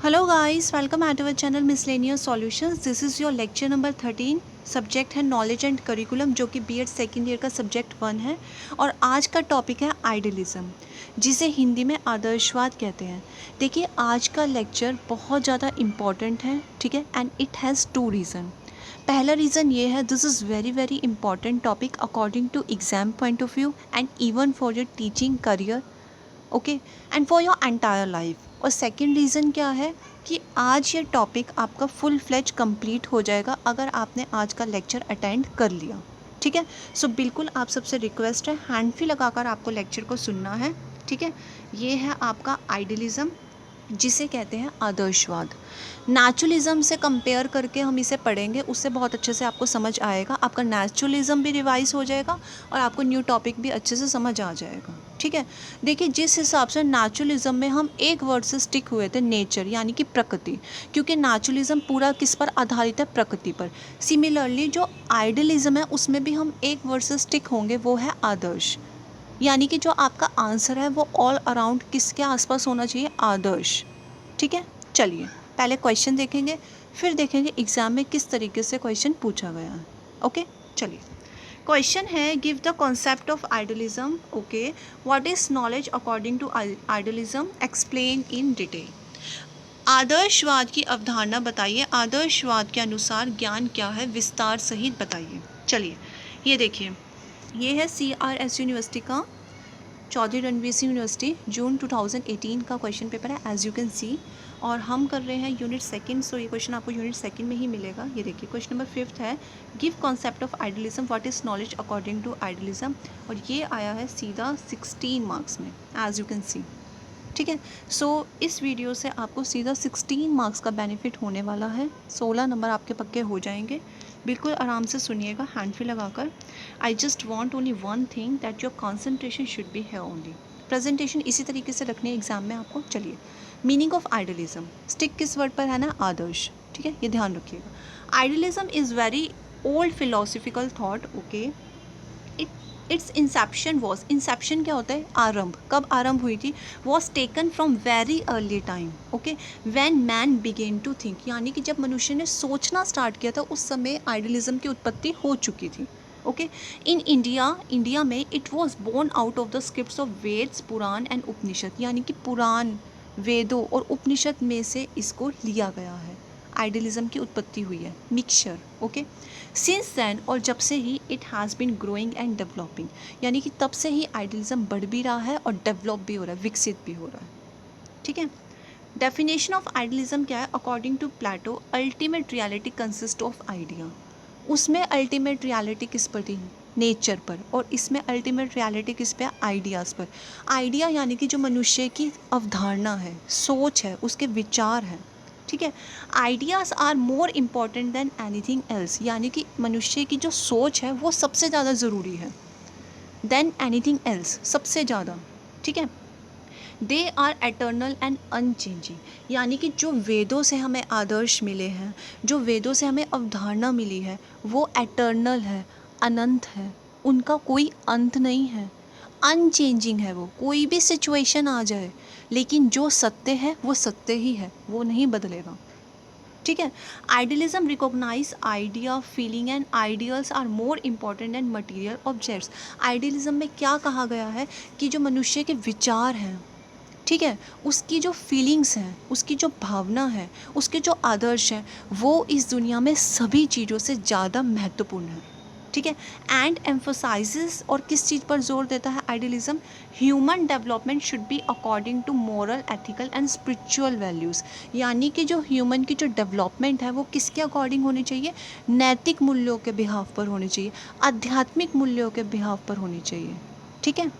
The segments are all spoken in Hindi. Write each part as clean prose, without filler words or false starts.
Hello guys, welcome at our channel miscellaneous solutions. This is your lecture number 13। Subject है नॉलेज एंड करिकुलम, जो कि बीएड सेकेंड ईयर का सब्जेक्ट 1 है। और आज का टॉपिक है आइडियलिज्म, जिसे हिंदी में आदर्शवाद कहते हैं। देखिए, आज का लेक्चर बहुत ज़्यादा इम्पॉर्टेंट है, ठीक है, एंड इट हैज़ 2 रीज़न। पहला रीज़न ये है, this is very very important topic according to exam point of view and even for your teaching career, okay, and for your entire life. और सेकंड रीज़न क्या है कि आज ये टॉपिक आपका फुल फ्लेज कंप्लीट हो जाएगा अगर आपने आज का लेक्चर अटेंड कर लिया, ठीक है। सो बिल्कुल आप सबसे रिक्वेस्ट है, हैंड फ्री लगाकर आपको लेक्चर को सुनना है, ठीक है। ये है आपका आइडियलिज्म, जिसे कहते हैं आदर्शवाद। नेचुरलिज्म से कंपेयर करके हम इसे पढ़ेंगे, उससे बहुत अच्छे से आपको समझ आएगा। आपका नेचुरलिज्म भी रिवाइज हो जाएगा और आपको न्यू टॉपिक भी अच्छे से समझ आ जाएगा, ठीक है। देखिए, जिस हिसाब से नेचुरलिज्म में हम एक वर्ड से स्टिक हुए थे, नेचर यानी कि प्रकृति, क्योंकि नेचुरलिज्म पूरा किस पर आधारित है, प्रकृति पर। सिमिलरली जो आइडियलिज्म है उसमें भी हम एक वर्ड से स्टिक होंगे, वो है आदर्श, यानी कि जो आपका आंसर है वो ऑल अराउंड किसके आसपास होना चाहिए, आदर्श, ठीक है। चलिए पहले क्वेश्चन देखेंगे, फिर देखेंगे एग्जाम में किस तरीके से क्वेश्चन पूछा गया है, ओके। चलिए, क्वेश्चन है, give the concept of idealism, okay, what is knowledge according to idealism, explain in detail. आदर्शवाद की अवधारणा बताइए, आदर्शवाद के अनुसार ज्ञान क्या है, विस्तार सहित बताइए। चलिए, ये देखिए, ये है CRS यूनिवर्सिटी का, चौधरी रणवीर सिंह यूनिवर्सिटी, जून 2018 का क्वेश्चन पेपर है, एज यू कैन सी। और हम कर रहे हैं यूनिट सेकंड, सो ये क्वेश्चन आपको यूनिट सेकंड में ही मिलेगा। ये देखिए, क्वेश्चन नंबर 5 है, give concept of idealism, what is knowledge according to idealism. और ये आया है सीधा 16 मार्क्स में, एज यू कैन सी, ठीक है। सो इस वीडियो से आपको सीधा 16 मार्क्स का बेनिफिट होने वाला है, 16 नंबर आपके पक्के हो जाएंगे। बिल्कुल आराम से सुनिएगा, हैंड फ्री लगाकर। I just want only one thing, that your concentration should be है ओनली। प्रेजेंटेशन इसी तरीके से रखनी है एग्जाम में आपको। चलिए, मीनिंग ऑफ आइडियलिज्म, स्टिक किस वर्ड पर है ना, आदर्श, ठीक है, ये ध्यान रखिएगा। Idealism is very old philosophical thought, okay. Its inception was, Inception क्या होता है, आरंभ, कब आरंभ हुई थी, was taken from very early time, okay, when man begin to think, यानी कि जब मनुष्य ने सोचना स्टार्ट किया था उस समय आइडियलिज्म की उत्पत्ति हो चुकी थी, ओके। इन इंडिया में it was born out of the scriptures of Vedas, Purana and Upanishad, यानी कि पुराण, वेदों और उपनिषद में से इसको लिया गया है, आइडियलिज्म की उत्पत्ति हुई है, मिक्सचर, ओके। सिंस दैन, और जब से ही, it has been growing and developing, यानी कि तब से ही आइडियलिज्म बढ़ भी रहा है और डेवलप भी हो रहा है, विकसित भी हो रहा है, ठीक है। डेफिनेशन ऑफ आइडियलिज्म क्या है, according to Plato, ultimate reality consist of idea. उसमें अल्टीमेट रियलिटी किस पर थी, नेचर पर, और इसमें अल्टीमेट रियलिटी किस पे, आइडियाज़ पर। आइडिया यानी कि जो मनुष्य की अवधारणा है, सोच है, उसके विचार हैं, ठीक है। Ideas are more important than anything else, यानी कि मनुष्य की जो सोच है वो सबसे ज़्यादा ज़रूरी है, देन एनीथिंग एल्स, सबसे ज़्यादा, ठीक है। They are eternal and unchanging, यानी कि जो वेदों से हमें आदर्श मिले हैं, जो वेदों से हमें अवधारणा मिली है, वो एटर्नल है, अनंत है, उनका कोई अंत नहीं है, अनचेंजिंग है, वो कोई भी सिचुएशन आ जाए, लेकिन जो सत्य है वो सत्य ही है, वो नहीं बदलेगा, ठीक है। Idealism recognise idea, feeling and ideals are more important and material objects. Idealism में क्या कहा गया है कि जो मनुष्य के विचार हैं, ठीक है, उसकी जो फीलिंग्स हैं, उसकी जो भावना है, उसके जो आदर्श हैं, वो इस दुनिया में सभी चीज़ों से ज़्यादा महत्वपूर्ण है, ठीक है। एंड एम्फोसाइजेस, और किस चीज़ पर जोर देता है idealism, human development should be according to moral, ethical and spiritual values, यानी कि जो ह्यूमन की जो डेवलपमेंट है वो किसके अकॉर्डिंग होनी चाहिए, नैतिक मूल्यों के बिहाफ पर होनी चाहिए, आध्यात्मिक मूल्यों के बिहाफ पर होनी चाहिए, ठीक है।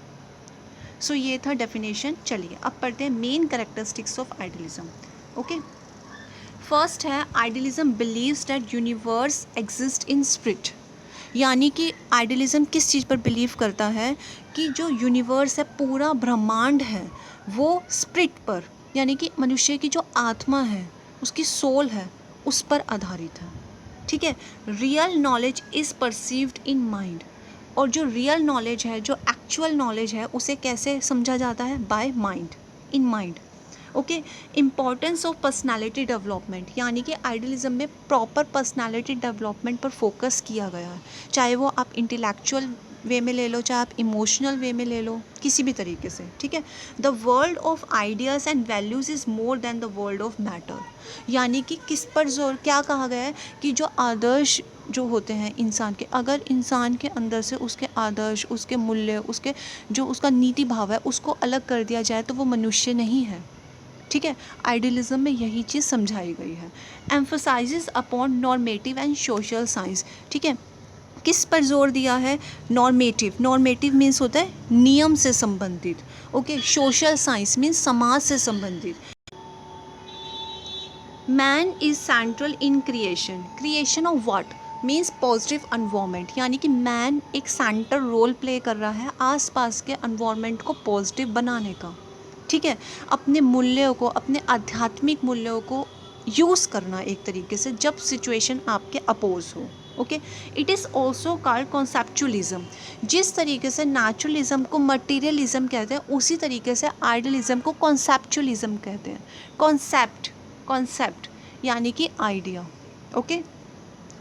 सो ये था डेफिनेशन। चलिए अब पढ़ते हैं main characteristics of idealism, okay. First है, idealism believes that universe exist in spirit, यानी कि आइडियलिज्म किस चीज़ पर बिलीव करता है कि जो यूनिवर्स है, पूरा ब्रह्मांड है, वो स्पिरिट पर, यानी कि मनुष्य की जो आत्मा है, उसकी सोल है, उस पर आधारित है, ठीक है। Real knowledge is perceived in mind, और जो रियल नॉलेज है, जो एक्चुअल नॉलेज है, उसे कैसे समझा जाता है, by mind, in mind. Okay. Importance of personality development, यानी कि आइडियलिज्म में प्रॉपर पर्सनालिटी डेवलपमेंट पर फोकस किया गया है, चाहे वो आप इंटेलेक्चुअल वे में ले लो, चाहे आप इमोशनल वे में ले लो, किसी भी तरीके से, ठीक है। The world of ideas and values is more than the world of matter, यानी कि किस पर जोर, क्या कहा गया है कि जो आदर्श जो होते हैं इंसान के, अगर इंसान के अंदर से उसके आदर्श, उसके मूल्य, उसके जो उसका नीति भाव है उसको अलग कर दिया जाए तो वो मनुष्य नहीं है, ठीक है। आइडियलिज्म में यही चीज़ समझाई गई है। Emphasises upon normative and social science, ठीक है। किस पर जोर दिया है? नॉर्मेटिव, नॉर्मेटिव मीन्स होता है नियम से संबंधित, ओके। सोशल साइंस मीन्स समाज से संबंधित। Man is central in creation, creation of what means positive environment, यानी कि मैन एक सेंटर रोल प्ले कर रहा है आसपास के एनवायरनमेंट को पॉजिटिव बनाने का, ठीक है। अपने मूल्यों को, अपने आध्यात्मिक मूल्यों को यूज़ करना एक तरीके से जब सिचुएशन आपके अपोज हो, okay. It is also called conceptualism, जिस तरीके से नेचुरलिज्म को मटीरियलिज्म कहते हैं उसी तरीके से आइडियलिज्म को कॉन्सेप्चुअलिज्म कहते हैं। कॉन्सेप्ट यानी कि आइडिया, ओके।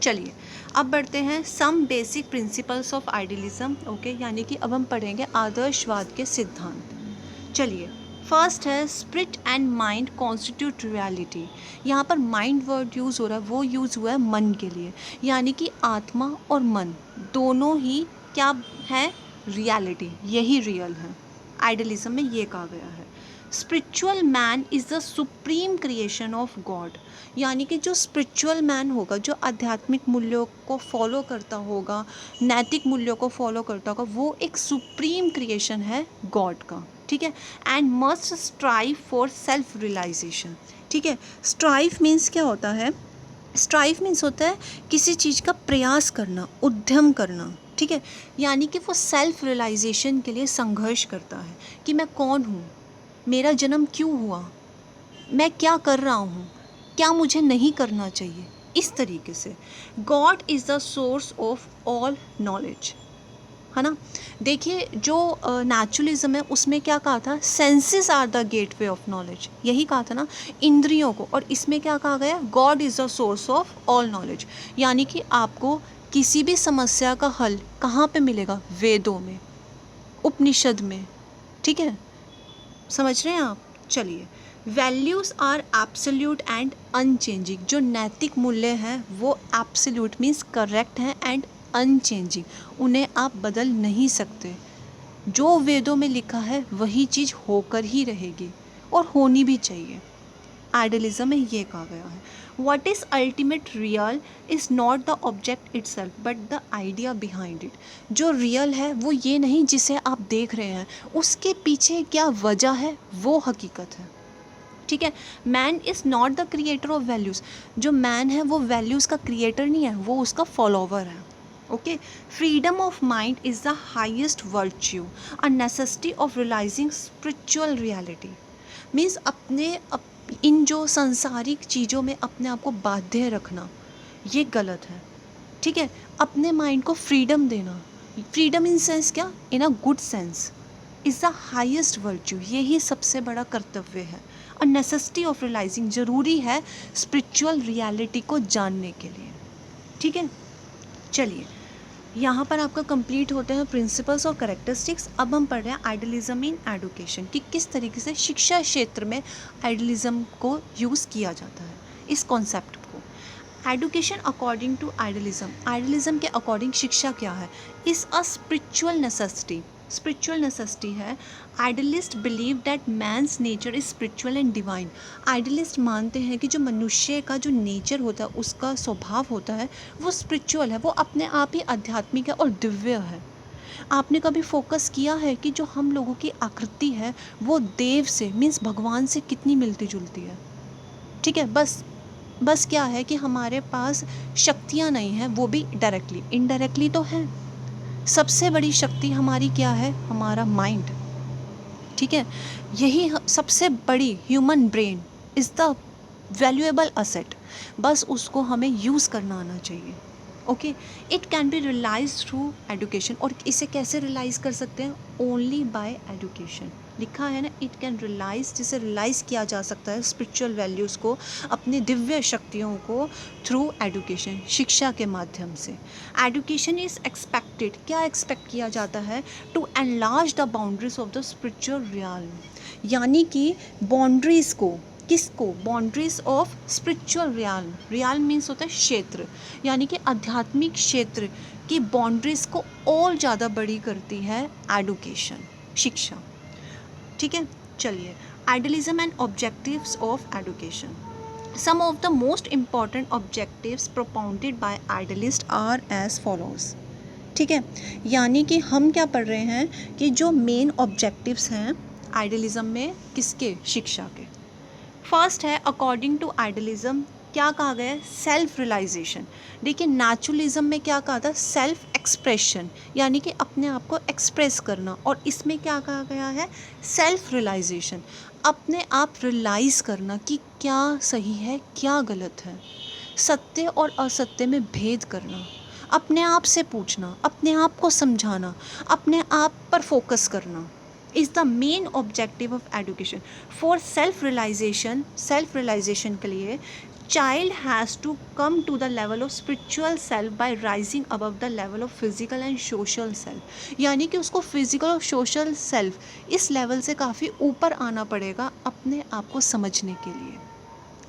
चलिए अब बढ़ते हैं some basic principles of idealism, okay, यानी कि अब हम पढ़ेंगे आदर्शवाद के सिद्धांत। चलिए, फर्स्ट है spirit and mind constitute reality. यहाँ पर माइंड वर्ड यूज़ हो रहा है, वो यूज़ हुआ है मन के लिए, यानी कि आत्मा और मन दोनों ही क्या है? रियलिटी, यही रियल है। आइडियलिज्म में ये कहा गया है। Spiritual man is the supreme creation of God, यानी कि जो स्पिरिचुअल मैन होगा, जो आध्यात्मिक मूल्यों को फॉलो करता होगा, नैतिक मूल्यों को फॉलो करता होगा, वो एक सुप्रीम क्रिएशन है गॉड का, ठीक है। And must strive for self realisation, ठीक है। स्ट्राइव मीन्स क्या होता है? स्ट्राइव मीन्स होता है किसी चीज़ का प्रयास करना, उद्यम करना, ठीक है। यानी कि वो सेल्फ रियलाइजेशन के लिए संघर्ष करता है कि मैं कौन हूँ, मेरा जन्म क्यों हुआ, मैं क्या कर रहा हूँ, क्या मुझे नहीं करना चाहिए, इस तरीके से। God is the source of all knowledge, है ना। देखिए जो नेचुरलिज्म है उसमें क्या कहा था? Senses are the gateway of knowledge, यही कहा था ना, इंद्रियों को। और इसमें क्या कहा गया? God is the source of all knowledge, यानी कि आपको किसी भी समस्या का हल कहाँ पे मिलेगा? वेदों में, उपनिषद में, ठीक है। समझ रहे हैं आप? चलिए, values are absolute and unchanging, जो नैतिक मूल्य हैं वो एब्सोल्यूट मीन्स करेक्ट हैं एंड अनचेंजिंग, उन्हें आप बदल नहीं सकते। जो वेदों में लिखा है वही चीज़ होकर ही रहेगी और होनी भी चाहिए। आइडियलिज्म में ये कहा गया है। What is ultimate real is not the object itself but the idea behind it. जो रियल है वो ये नहीं जिसे आप देख रहे हैं, उसके पीछे क्या वजह है वो हकीकत है, ठीक है। Man is not the creator of values, जो मैन है वो वैल्यूज़ का क्रिएटर नहीं है, वो उसका फॉलोवर है, okay. Freedom of mind is the highest virtue, a necessity of realising spiritual reality. Means in जो सांसारिक चीज़ों में अपने आप को बाध्य रखना ये गलत है, ठीक है। अपने माइंड को फ्रीडम देना, फ्रीडम इन सेंस क्या? In a good sense, is the highest virtue, यही सबसे बड़ा कर्तव्य है। अ नेसेसिटी ऑफ रियलाइजिंग, ज़रूरी है स्पिरिचुअल रियलिटी को जानने के लिए, ठीक है। चलिए, यहाँ पर आपका कंप्लीट होते हैं प्रिंसिपल्स और कैरेक्टरिस्टिक्स। अब हम पढ़ रहे हैं आइडियलिज्म इन एडुकेशन, कि किस तरीके से शिक्षा क्षेत्र में आइडियलिज्म को यूज़ किया जाता है, इस कॉन्सेप्ट को। Education according to idealism, idealism के अकॉर्डिंग शिक्षा क्या है? Is a spiritual necessity, spiritual necessity है। Idealist believe that man's nature is spiritual and divine, idealist मानते हैं कि जो मनुष्य का जो नेचर होता है, उसका स्वभाव होता है, वो स्पिरिचुअल है, वो अपने आप ही आध्यात्मिक है और दिव्य है। आपने कभी फोकस किया है कि जो हम लोगों की आकृति है वो देव से मीन्स भगवान से कितनी मिलती जुलती है, ठीक है। बस क्या है कि हमारे पास शक्तियाँ नहीं हैं, वो भी डायरेक्टली, इनडायरेक्टली तो हैं। सबसे बड़ी शक्ति हमारी क्या है? हमारा माइंड, ठीक है। यही सबसे बड़ी, human brain is the valuable asset, बस उसको हमें यूज़ करना आना चाहिए, okay. It can be realise through education, और इसे कैसे रियलाइज़ कर सकते हैं? ओनली बाय एडुकेशन, लिखा है ना, इट कैन रियलाइज, जिसे रियलाइज़ किया जा सकता है स्पिरिचुअल वैल्यूज़ को, अपने दिव्य शक्तियों को थ्रू एडुकेशन, शिक्षा के माध्यम से। एडुकेशन इज़ एक्सपेक्टेड, क्या एक्सपेक्ट किया जाता है, to enlarge the boundaries of the spiritual realm, यानी कि बाउंड्रीज़ को, किसको, boundaries of spiritual realm, realm means होता है क्षेत्र, यानी कि आध्यात्मिक क्षेत्र की बाउंड्रीज को और ज़्यादा बड़ी करती है एडुकेशन, शिक्षा। ठीक है, चलिए, idealism and objectives of education. Some of the most important objectives propounded by idealist are as follows. ठीक है, यानी कि हम क्या पढ़ रहे हैं कि जो मेन ऑब्जेक्टिव्स हैं आइडियलिज्म में, किसके, शिक्षा के। फर्स्ट है, अकॉर्डिंग टू आइडियलिज्म क्या कहा गया है, सेल्फ रियलाइजेशन। देखिए, नेचुरलिज्म में क्या कहा था, सेल्फ एक्सप्रेशन, यानी कि अपने आप को एक्सप्रेस करना, और इसमें क्या कहा गया है, सेल्फ रियलाइजेशन, अपने आप रियलाइज़ करना कि क्या सही है क्या गलत है, सत्य और असत्य में भेद करना, अपने आप से पूछना, अपने आप को समझाना, अपने आप पर फोकस करना is the main objective of education. For self realisation के लिए child has to come to the level of spiritual self by rising above the level of physical and social self, यानी कि उसको फिजिकल और सोशल सेल्फ इस लेवल से काफ़ी ऊपर आना पड़ेगा अपने आप को समझने के लिए।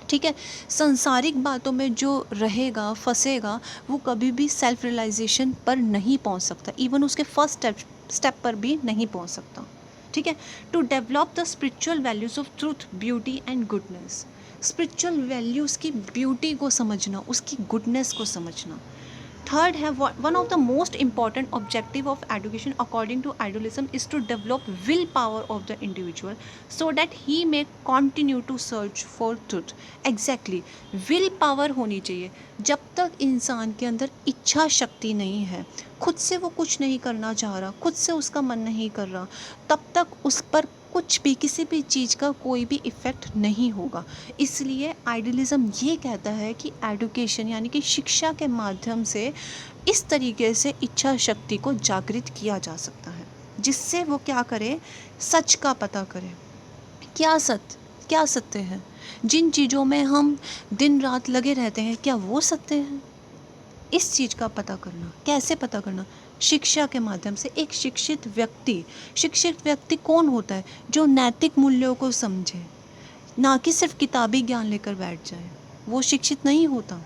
ठीक है, संसारिक बातों में जो रहेगा, फंसेगा, वो कभी भी सेल्फ रियलाइजेशन पर नहीं पहुंच सकता, इवन उसके फर्स्ट स्टेप पर भी नहीं पहुंच सकता। ठीक है, to develop the spiritual values of truth, beauty and goodness, spiritual values की ब्यूटी को समझना, उसकी गुडनेस को समझना। थर्ड है, one of the most important objective of education according to idealism is to develop will power of the individual so that he may continue to search for truth. Exactly, will power होनी चाहिए। जब तक इंसान के अंदर इच्छा शक्ति नहीं है, खुद से वो कुछ नहीं करना चाह रहा, खुद से उसका मन नहीं कर रहा, तब तक उस पर कुछ भी, किसी भी चीज़ का कोई भी इफ़ेक्ट नहीं होगा। इसलिए आइडियलिज्म ये कहता है कि एडुकेशन यानी कि शिक्षा के माध्यम से इस तरीके से इच्छा शक्ति को जागृत किया जा सकता है, जिससे वो क्या करे, सच का पता करे। क्या सत्य है, जिन चीज़ों में हम दिन रात लगे रहते हैं, क्या वो सत्य है, इस चीज़ का पता करना। कैसे पता करना, शिक्षा के माध्यम से। एक शिक्षित व्यक्ति कौन होता है, जो नैतिक मूल्यों को समझे, ना कि सिर्फ किताबी ज्ञान लेकर बैठ जाए, वो शिक्षित नहीं होता।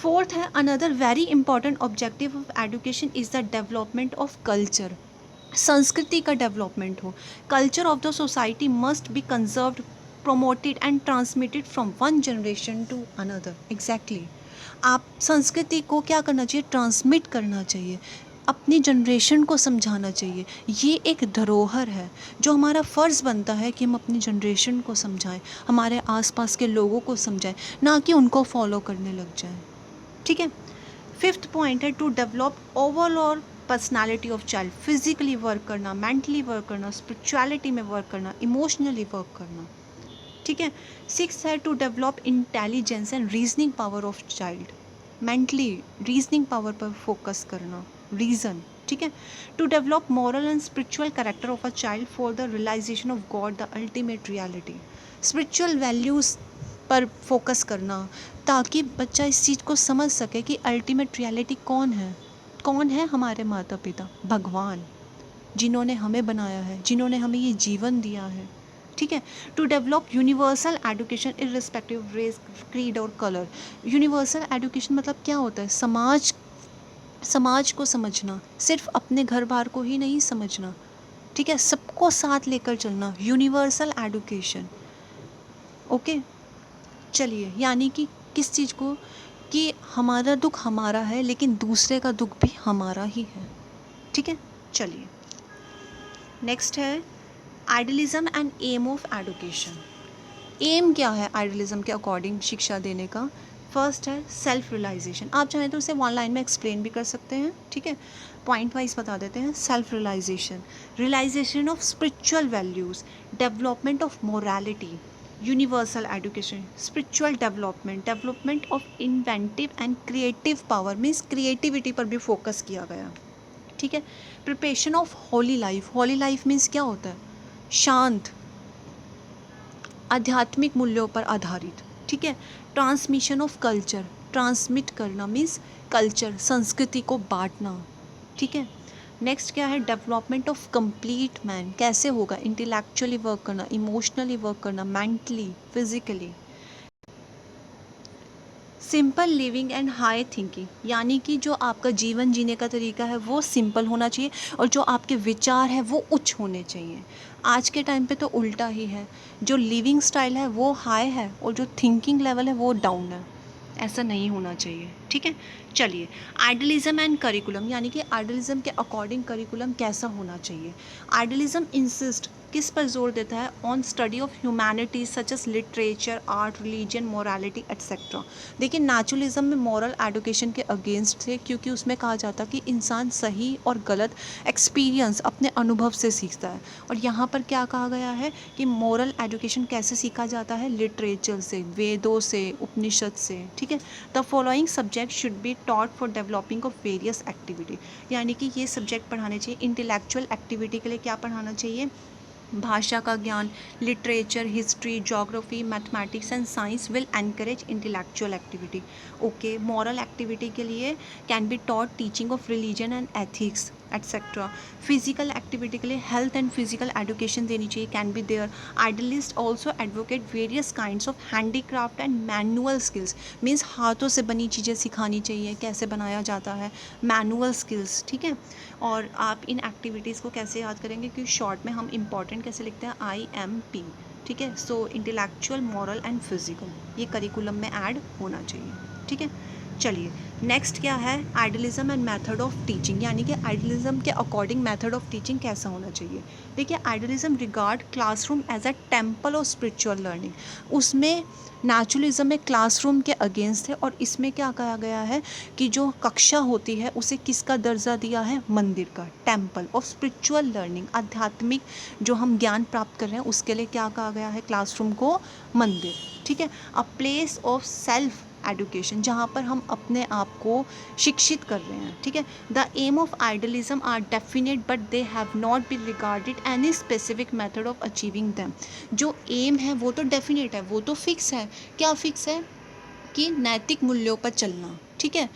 फोर्थ है, another very important objective of education is the development of culture, संस्कृति का डेवलपमेंट हो। Culture of the society must be conserved, promoted and transmitted from one generation to another। Exactly, आप संस्कृति को क्या करना चाहिए, ट्रांसमिट करना चाहिए, अपनी जनरेशन को समझाना चाहिए। ये एक धरोहर है जो हमारा फ़र्ज़ बनता है कि हम अपनी जनरेशन को समझाएं, हमारे आसपास के लोगों को समझाएं, ना कि उनको फॉलो करने लग जाएं। ठीक है, फिफ्थ पॉइंट है, to develop overall personality of child, physically work करना, मेंटली वर्क करना, स्पिरिचुअलिटी में वर्क करना, इमोशनली वर्क करना। ठीक है, सिक्स है, to develop intelligence and reasoning power of child, mentally reasoning power पर फोकस करना, रीज़न। ठीक है, to develop moral and spiritual character of a child for the realisation of God, the ultimate reality, spiritual values पर फोकस करना, ताकि बच्चा इस चीज़ को समझ सके कि अल्टीमेट रियलिटी कौन है, हमारे माता पिता, भगवान, जिन्होंने हमें बनाया है, जिन्होंने हमें ये जीवन दिया है। ठीक है, to develop universal education irrespective of race, creed और कलर। यूनिवर्सल एडुकेशन मतलब क्या होता है, समाज को समझना, सिर्फ अपने घर बार को ही नहीं समझना। ठीक है, सबको साथ लेकर चलना, यूनिवर्सल एडुकेशन। ओके, चलिए, यानी कि किस चीज़ को, कि हमारा दुख हमारा है, लेकिन दूसरे का दुख भी हमारा ही है। ठीक है, चलिए, नेक्स्ट है idealism and aim of education. Aim क्या है आइडियलिज्म के अकॉर्डिंग शिक्षा देने का? फर्स्ट है सेल्फ रियलाइजेशन। आप चाहें तो इसे वन लाइन में एक्सप्लेन भी कर सकते हैं। ठीक है, पॉइंट वाइज बता देते हैं। Self realisation of spiritual values, development of morality, universal education, spiritual development of inventive and creative power, means creativity पर भी फोकस किया गया। ठीक है, preparation of holy life means क्या होता है? शांत, आध्यात्मिक मूल्यों पर आधारित, ठीक है। ट्रांसमिशन ऑफ कल्चर, ट्रांसमिट करना मीन्स कल्चर, संस्कृति को बांटना, ठीक है। नेक्स्ट क्या है, डेवलपमेंट ऑफ कंप्लीट मैन, कैसे होगा, इंटेलेक्चुअली वर्क करना, इमोशनली वर्क करना, mentally, physically. Simple living and high thinking, यानी कि जो आपका जीवन जीने का तरीका है वो सिंपल होना चाहिए और जो आपके विचार है वो उच्च होने चाहिए। आज के टाइम पे तो उल्टा ही है, जो लिविंग स्टाइल है वो हाई है और जो थिंकिंग लेवल है वो डाउन है। ऐसा नहीं होना चाहिए, ठीक है। चलिए, आइडियलिज्म एंड करिकुलम, यानी कि आइडियलिज्म के अकॉर्डिंग करिकुलम कैसा होना चाहिए। आइडियलिज्म इंसिस्ट, किस पर जोर देता है, on study of humanities such as literature, art, religion, morality etcetera. देखिए, नेचुरलिज्म में मॉरल एडुकेशन के अगेंस्ट थे, क्योंकि उसमें कहा जाता कि इंसान सही और गलत एक्सपीरियंस अपने अनुभव से सीखता है। और यहाँ पर क्या कहा गया है कि मॉरल एडुकेशन कैसे सीखा जाता है, लिटरेचर से, वेदों से, उपनिषद से, ठीक है। The following subject should be taught for developing of various activity, यानी कि ये सब्जेक्ट पढ़ाने चाहिए इंटेलेक्चुअल एक्टिविटी के लिए। क्या पढ़ाना चाहिए, भाषा का ज्ञान, literature, history, geography, mathematics and science will encourage intellectual activity. Okay, moral activity के लिए can be taught teaching of religion and ethics etcetera. Physical activity के लिए हेल्थ एंड फिजिकल एडुकेशन देनी चाहिए, can be there. Idealist also advocate various kinds of handicraft and manual skills, means हाथों से बनी चीज़ें सिखानी चाहिए, कैसे बनाया जाता है, मैनुअल स्किल्स, ठीक है। और आप इन एक्टिविटीज़ को कैसे याद करेंगे, क्योंकि शॉर्ट में हम इंपॉर्टेंट कैसे लिखते हैं, IMP, ठीक है। सो इंटेलेक्चुअल, मॉरल एंड फिजिकल, ये करिकुलम में ऐड होना चाहिए, ठीक है। चलिए, नेक्स्ट क्या है, idealism and method of teaching, यानी कि आइडियलिज्म के अकॉर्डिंग मेथड ऑफ टीचिंग कैसा होना चाहिए। देखिए, idealism regard classroom as a temple of spiritual learning, उसमें नेचुरलिज्म में क्लासरूम के अगेंस्ट है, और इसमें क्या कहा गया है कि जो कक्षा होती है उसे किसका दर्जा दिया है, मंदिर का, टेम्पल ऑफ स्पिरिचुअल लर्निंग, आध्यात्मिक जो हम ज्ञान प्राप्त कर रहे हैं उसके लिए क्या कहा गया है, क्लासरूम को मंदिर, ठीक है। A place of self education, जहाँ पर हम अपने आप को शिक्षित कर रहे हैं, ठीक है। The aim of idealism are definite but they have not been regarded any specific method of achieving them. जो एम है वो तो डेफिनेट है, वो तो फिक्स है। क्या फिक्स है, कि नैतिक मूल्यों पर चलना, ठीक है,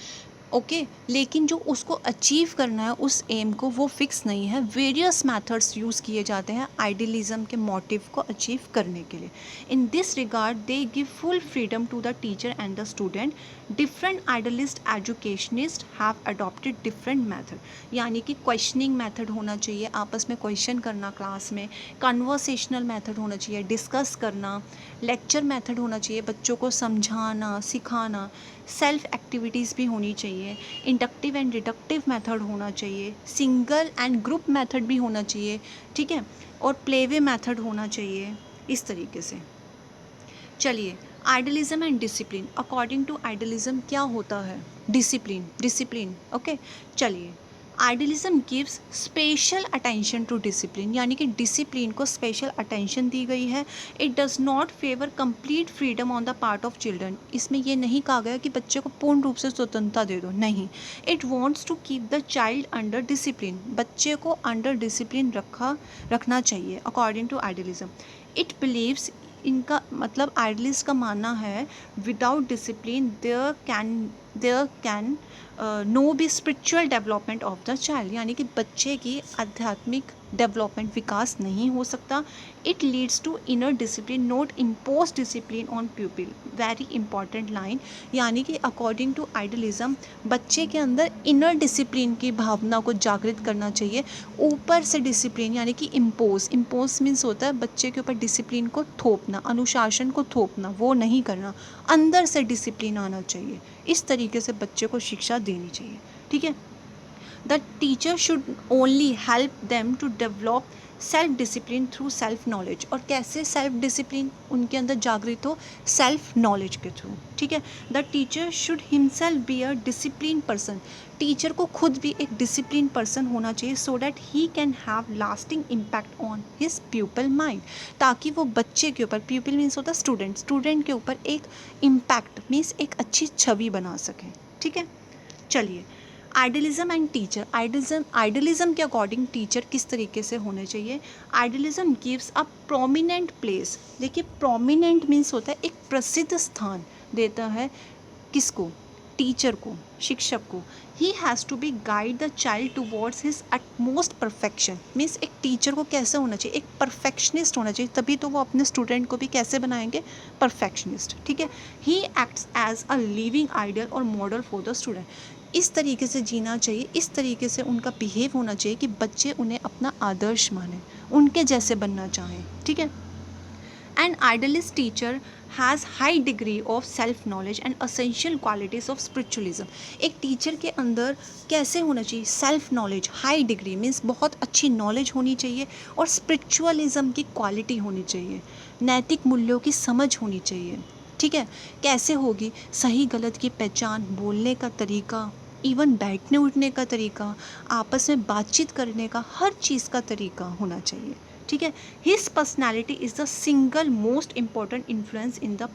ओके। लेकिन जो उसको अचीव करना है उस एम को, वो फिक्स नहीं है। वेरियस मेथड्स यूज़ किए जाते हैं आइडियलिज्म के मोटिव को अचीव करने के लिए। In this regard they give full freedom to the teacher and the student. Different idealist educationist have adopted different method, यानी कि क्वेश्चनिंग मेथड होना चाहिए, आपस में क्वेश्चन करना क्लास में, कन्वर्सेशनल मेथड होना चाहिए, डिस्कस करना, लेक्चर मेथड होना चाहिए, बच्चों को समझाना, सिखाना, सेल्फ एक्टिविटीज़ भी होनी चाहिए, इंडक्टिव एंड डिडक्टिव मेथड होना चाहिए, सिंगल एंड ग्रुप मेथड भी होना चाहिए, ठीक है, और प्लेवे मेथड होना चाहिए, इस तरीके से। चलिए, idealism and discipline, according to idealism क्या होता है, डिसिप्लिन, डिसिप्लिन, ओके। चलिए, idealism gives special attention to discipline, यानी कि डिसिप्लिन को स्पेशल अटेंशन दी गई है। It does not favour complete freedom on the part of children, इसमें यह नहीं कहा गया कि बच्चे को पूर्ण रूप से स्वतंत्रता दे दो, नहीं। It wants to keep the child under discipline, बच्चे को अंडर डिसिप्लिन रखना चाहिए according to idealism. It believes, इनका मतलब आइडियलिस्ट का मानना है, without discipline there can no be spiritual development of the child, यानी कि बच्चे की आध्यात्मिक डेवलपमेंट, विकास नहीं हो सकता। It leads to inner discipline not impose discipline on pupil, very important line, यानी कि अकॉर्डिंग टू आइडियलिज्म बच्चे के अंदर इनर डिसिप्लिन की भावना को जागृत करना चाहिए। ऊपर से डिसिप्लिन, यानी कि इम्पोज मीन्स होता है बच्चे के ऊपर डिसिप्लिन को थोपना, अनुशासन को थोपना, वो नहीं करना, अंदर से डिसिप्लिन आना चाहिए। इस तरीके से बच्चे को शिक्षा देनी चाहिए, ठीक है। The teacher should only help them to develop self discipline through self knowledge, और कैसे सेल्फ डिसिप्लिन उनके अंदर जागृत हो, सेल्फ नॉलेज के थ्रू, ठीक है। The teacher should himself be a discipline person, teacher को खुद भी एक डिसिप्लिन पर्सन होना चाहिए, so that he can have lasting impact on his pupil mind, ताकि वो बच्चे के ऊपर, प्यूपल मीन्स होता है स्टूडेंट, स्टूडेंट के ऊपर एक इम्पैक्ट मीन्स एक अच्छी छवि बना सकें, ठीक है। चलिए, आइडियलिज्म एंड टीचर, आइडियलिज्म के अकॉर्डिंग टीचर किस तरीके से होने चाहिए। Idealism gives a prominent place, देखिए प्रोमिनेंट मीन्स होता है एक प्रसिद्ध स्थान देता है, किसको, टीचर को, शिक्षक को। He has to be guide the child towards his utmost perfection, means एक टीचर को कैसे होना चाहिए, एक परफेक्शनिस्ट होना चाहिए, तभी तो वो अपने स्टूडेंट को भी कैसे बनाएंगे, परफेक्शनिस्ट, ठीक है। He acts as a living ideal और मॉडल फॉर द स्टूडेंट, इस तरीके से जीना चाहिए, इस तरीके से उनका बिहेव होना चाहिए कि बच्चे उन्हें अपना आदर्श माने, उनके जैसे बनना चाहें, ठीक है। An idealist teacher has high degree of self knowledge and essential qualities of spiritualism. एक टीचर के अंदर कैसे होना चाहिए, self knowledge, high degree means बहुत अच्छी नॉलेज होनी चाहिए, और स्पिरिचुअलिज्म की क्वालिटी होनी चाहिए, नैतिक मूल्यों की समझ होनी चाहिए, ठीक है। कैसे होगी, सही गलत की पहचान, बोलने का तरीका, इवन बैठने उठने का तरीका, आपस में बातचीत करने का, हर चीज़ का तरीका होना चाहिए, ठीक है। His personality is the single most important influence in the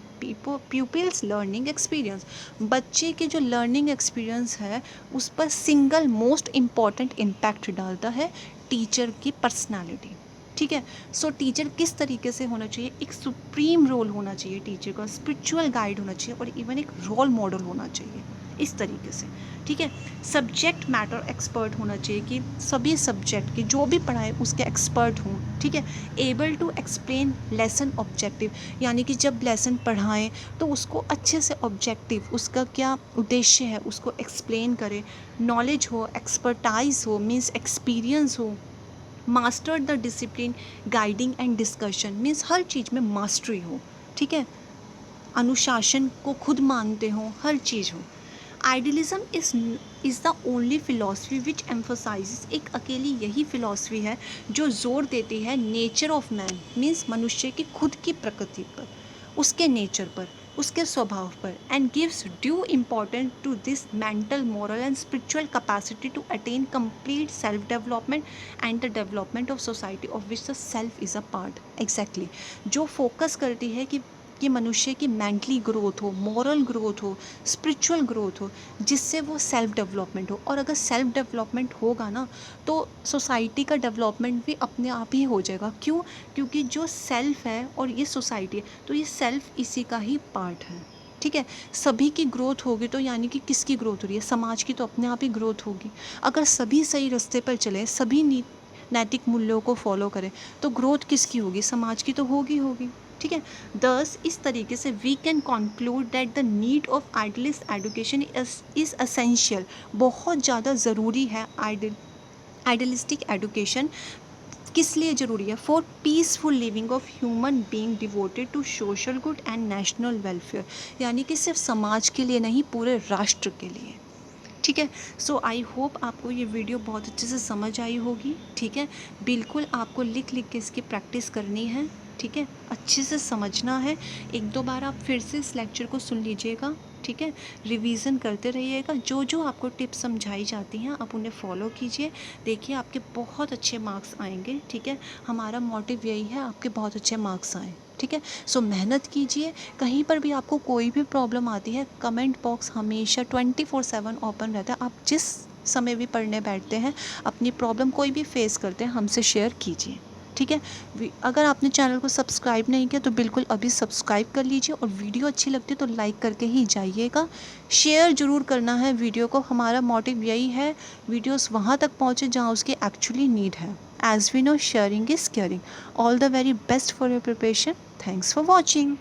pupils learning experience, बच्चे के जो लर्निंग एक्सपीरियंस है उस पर सिंगल मोस्ट इम्पॉर्टेंट इम्पैक्ट डालता है टीचर की पर्सनैलिटी, ठीक है। सो टीचर किस तरीके से होना चाहिए, एक सुप्रीम रोल होना चाहिए टीचर का, स्पिरिचुअल गाइड होना चाहिए, और इवन एक रोल मॉडल होना चाहिए, इस तरीके से, ठीक है। सब्जेक्ट मैटर एक्सपर्ट होना चाहिए, कि सभी सब्जेक्ट की जो भी पढ़ाए उसके एक्सपर्ट हों, ठीक है। Able to explain lesson objective, यानी कि जब लेसन पढ़ाएं तो उसको अच्छे से ऑब्जेक्टिव, उसका क्या उद्देश्य है उसको एक्सप्लेन करें, नॉलेज हो, एक्सपर्टाइज हो, मीन्स एक्सपीरियंस हो, master the discipline guiding and discussion, means हर चीज़ में मास्टरी हो, ठीक है, अनुशासन को खुद मानते हो, हर चीज़ हो। Idealism is the only philosophy which emphasises, एक अकेली यही फिलॉसफी है जो जोर देती है नेचर ऑफ मैन, मीन्स मनुष्य की खुद की प्रकृति पर, उसके नेचर पर, उसके स्वभाव पर, and gives due importance to this mental, moral and spiritual capacity to attain complete self development and the development of society of which the self is a part. Exactly, जो फोकस करती है कि मनुष्य की मेंटली ग्रोथ हो, मॉरल ग्रोथ हो, स्पिरिचुअल ग्रोथ हो, जिससे वो सेल्फ डेवलपमेंट हो। और अगर सेल्फ डेवलपमेंट होगा ना तो सोसाइटी का डेवलपमेंट भी अपने आप ही हो जाएगा। क्यों? क्योंकि जो सेल्फ है और ये सोसाइटी है, तो ये सेल्फ इसी का ही पार्ट है, ठीक है। सभी की ग्रोथ होगी तो यानी कि किसकी ग्रोथ हो रही है, समाज की तो अपने आप ही ग्रोथ होगी। अगर सभी सही रास्ते पर चलें, सभी नैतिक मूल्यों को फॉलो करें, तो ग्रोथ किसकी होगी, समाज की तो होगी, ठीक है। दस इस तरीके से we can conclude that the need of idealist education is essential, बहुत ज़्यादा ज़रूरी है आइडियलिस्टिक एजुकेशन। किस लिए ज़रूरी है, for peaceful living of human being devoted to social good and national welfare, यानी कि सिर्फ समाज के लिए नहीं, पूरे राष्ट्र के लिए, ठीक है। सो आई होप आपको ये वीडियो बहुत अच्छे से समझ आई होगी, ठीक है। बिल्कुल आपको लिख के इसकी प्रैक्टिस करनी है, ठीक है, अच्छे से समझना है। एक दो बार आप फिर से इस लेक्चर को सुन लीजिएगा, ठीक है, रिवीजन करते रहिएगा। जो जो आपको टिप्स समझाई जाती हैं आप उन्हें फॉलो कीजिए, देखिए आपके बहुत अच्छे मार्क्स आएंगे, ठीक है। हमारा मोटिव यही है आपके बहुत अच्छे मार्क्स आएँ, ठीक है। सो मेहनत कीजिए। कहीं पर भी आपको कोई भी प्रॉब्लम आती है, कमेंट बॉक्स हमेशा 24/7 ओपन रहता है। आप जिस समय भी पढ़ने बैठते हैं, अपनी प्रॉब्लम कोई भी फेस करते हैं, हमसे शेयर कीजिए, ठीक है। अगर आपने चैनल को सब्सक्राइब नहीं किया तो बिल्कुल अभी सब्सक्राइब कर लीजिए, और वीडियो अच्छी लगती है तो लाइक करके ही जाइएगा। शेयर ज़रूर करना है वीडियो को, हमारा मोटिव यही है वीडियोस वहाँ तक पहुँचे जहाँ उसकी एक्चुअली नीड है। As we know, sharing is caring. All the very best for your preparation. Thanks for watching.